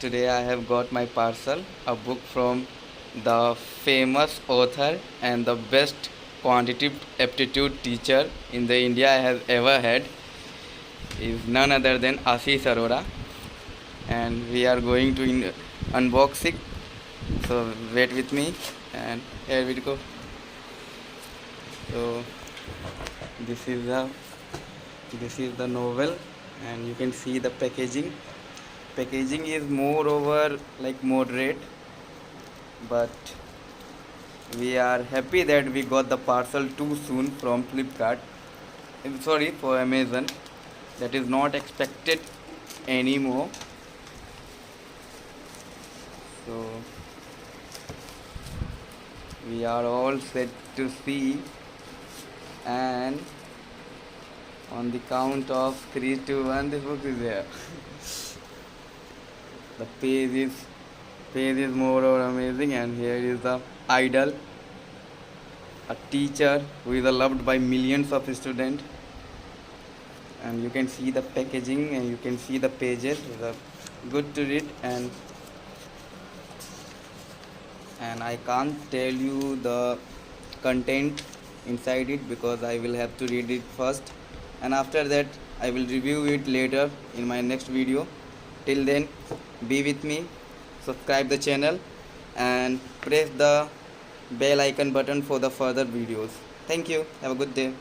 Today I have got my parcel, a book from the famous author and the best quantitative aptitude teacher in the India I have ever had is none other than Aashish Arora, and we are going to unbox it. So wait with me, and here we go. So this is the novel, and you can see the packaging. Packaging is moreover like moderate, but we are happy that we got the parcel too soon from Flipkart. Sorry, for Amazon. That is not expected anymore. So we are all set to see, and on the count of 3, 2, 1, this book is there. The page is more or amazing, and here is the idol, a teacher who is loved by millions of students. And you can see the packaging, and you can see the pages. It's good to read, and I can't tell you the content inside it because I will have to read it first, and after that I will review it later in my next video. Till then, be with me, subscribe the channel, and press the bell icon button for the further videos. Thank you. Have a good day.